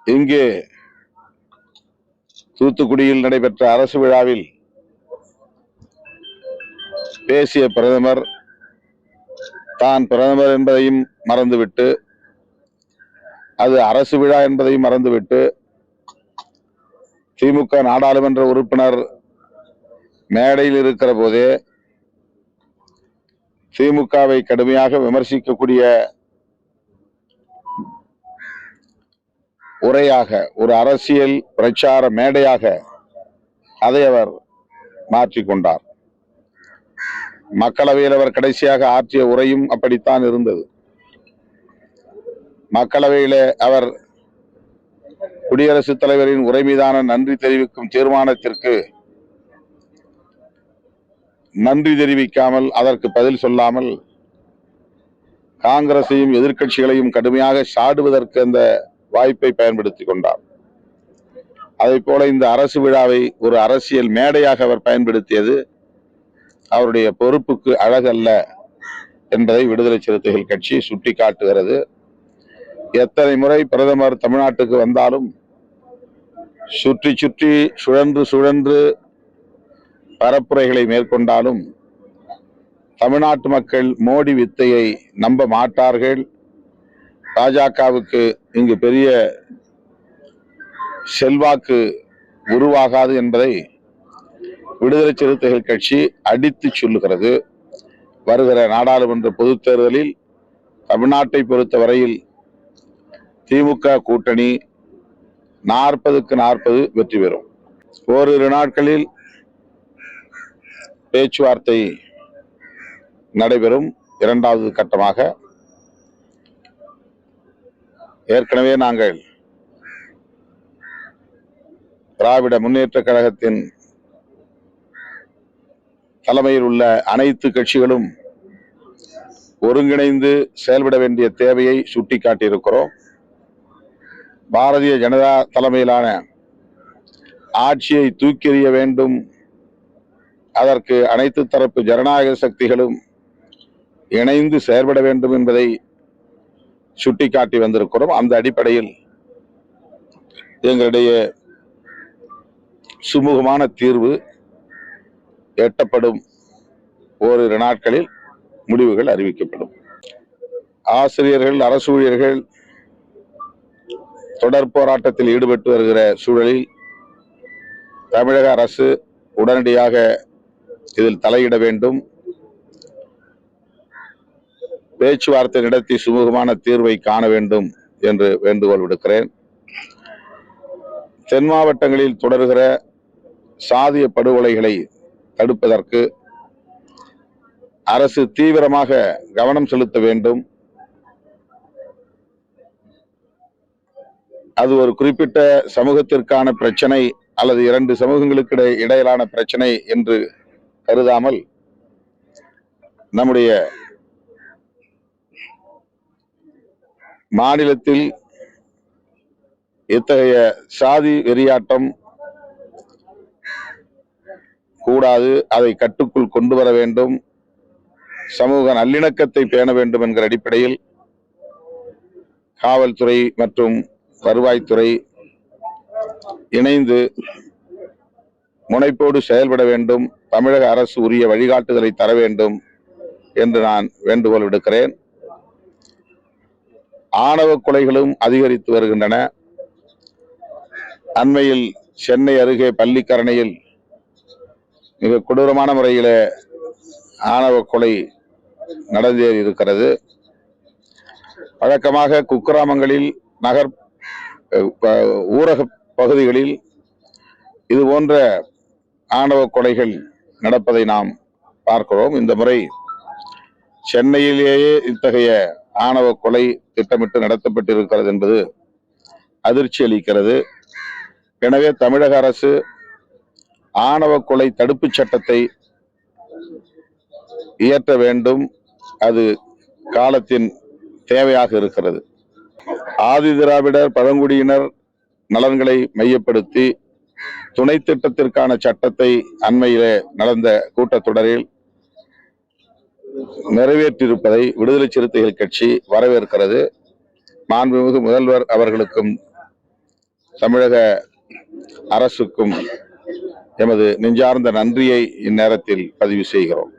இங்கே தூத்துக்குடியில் நடைபெற்ற அரசு விழாவில் பேசிய பிரதமர் தான் பிரதமர் என்பதையும் மறந்துவிட்டு, அது அரசு விழா என்பதையும் மறந்துவிட்டு, திமுக நாடாளுமன்ற உறுப்பினர் மேடையில் இருக்கிற போதே திமுகவை கடுமையாக விமர்சிக்கக்கூடிய உரையாக, ஒரு அரசியல் பிரச்சார மேடையாக அதை அவர் மாற்றிக்கொண்டார். மக்களவையில் அவர் கடைசியாக ஆற்றிய உரையும் அப்படித்தான் இருந்தது. மக்களவையில அவர் குடியரசுத் தலைவரின் உரை மீதான நன்றி தெரிவிக்கும் தீர்மானத்திற்கு நன்றி தெரிவிக்காமல், அதற்கு பதில் சொல்லாமல், காங்கிரசையும் எதிர்க்கட்சிகளையும் கடுமையாக சாடுவதற்கு அந்த வாய்ப்பை பயன்படுத்திக் கொண்டார். அதை போல இந்த அரசு விழாவை ஒரு அரசியல் மேடையாக அவர் பயன்படுத்தியது அவருடைய பொறுப்புக்கு அழகல்ல என்பதை விடுதலை சிறுத்தைகள் கட்சி சுட்டிக்காட்டுகிறது. எத்தனை முறை பிரதமர் தமிழ்நாட்டுக்கு வந்தாலும் சுற்றி சுற்றி சுழன்று சுழன்று பரப்புரைகளை மேற்கொண்டாலும் தமிழ்நாட்டு மக்கள் மோடி வித்தையை நம்ப மாட்டார்கள். பாஜகவுக்கு இங்கு பெரிய செல்வாக்கு உருவாகாது என்பதை விடுதலை சிறுத்தைகள் கட்சி அடித்து சொல்லுகிறது. வருகிற நாடாளுமன்ற பொதுத் தேர்தலில் தமிழ்நாட்டை பொறுத்தவரையில் திமுக கூட்டணி 40க்கு 40 வெற்றி பெறும். ஓரிரு நாட்களில் பேச்சுவார்த்தை நடைபெறும். இரண்டாவது கட்டமாக ஏற்கனவே நாங்கள் திராவிட முன்னேற்ற கழகத்தின் தலைமையில் உள்ள அனைத்து கட்சிகளும் ஒருங்கிணைந்து செயல்பட வேண்டிய தேவையை சுட்டிக்காட்டியிருக்கிறோம். பாரதிய ஜனதா தலைமையிலான ஆட்சியை தூக்கி எறிய வேண்டும், அதற்கு அனைத்து தரப்பு ஜனநாயக சக்திகளும் இணைந்து செயல்பட வேண்டும் என்பதை சுட்டிக்காட்டி வந்திருக்கிறோம். அந்த அடிப்படையில் எங்களிடையே சுமூகமான தீர்வு எட்டப்படும். ஓரிரு நாட்களில் முடிவுகள் அறிவிக்கப்படும். ஆசிரியர்கள், அரசு ஊழியர்கள் தொடர் போராட்டத்தில் ஈடுபட்டு வருகிற சூழலில் தமிழக அரசு உடனடியாக இதில் தலையிட வேண்டும், பேச்சுவார்த்தை நடத்தி சுமூகமான தீர்வை காண வேண்டும் என்று வேண்டுகோள் விடுக்கிறேன். தென் மாவட்டங்களில் தொடர்கிற சாதிய படுகொலைகளை தடுப்பதற்கு அரசு தீவிரமாக கவனம் செலுத்த வேண்டும். அது ஒரு குறிப்பிட்ட சமூகத்திற்கான பிரச்சனை அல்லது இரண்டு சமூகங்களுக்கு இடையிலான பிரச்சனை என்று கருதாமல், நம்முடைய மாநிலத்தில் இத்தகைய சாதி வெறியாட்டம் கூடாது, அதை கட்டுக்குள் கொண்டு வர வேண்டும், சமூக நல்லிணக்கத்தை பேண வேண்டும் என்கிற அடிப்படையில் காவல்துறை மற்றும் வருவாய்த்துறை இணைந்து முனைப்போடு செயல்பட வேண்டும். தமிழக அரசு உரிய வழிகாட்டுதலை தர வேண்டும் என்று நான் வேண்டுகோள் விடுக்கிறேன். ஆணவ கொலைகளும் அதிகரித்து வருகின்றன. அண்மையில் சென்னை அருகே பள்ளிக்கரணையில் மிக கொடூரமான முறையில ஆணவ கொலை நடந்தேறி இருக்கிறது. வழக்கமாக குக்கிராமங்களில், நகர் ஊரக பகுதிகளில் இது போன்ற ஆணவ கொலைகள் நடப்பதை நாம் பார்க்கிறோம். இந்த முறை சென்னையிலேயே இத்தகைய ஆணவ கொலை திட்டமிட்டு நடத்தப்பட்டிருக்கிறது என்பது அதிர்ச்சி அளிக்கிறது. எனவே தமிழக அரசு ஆணவ கொலை தடுப்பு சட்டத்தை இயற்ற வேண்டும். அது காலத்தின் தேவையாக இருக்கிறது. ஆதி திராவிடர் பழங்குடியினர் நலன்களை மையப்படுத்தி துணை திட்டத்திற்கான சட்டத்தை அண்மையிலே நடந்த கூட்டத்தொடரில் நிறைவேற்றியிருப்பதை விடுதலை சிறுத்தைகள் கட்சி வரவேற்கிறது. மாண்புமிகு முதல்வர் அவர்களுக்கும் தமிழக அரசுக்கும் எமது நெஞ்சார்ந்த நன்றியை இந்நேரத்தில் பதிவு செய்கிறோம்.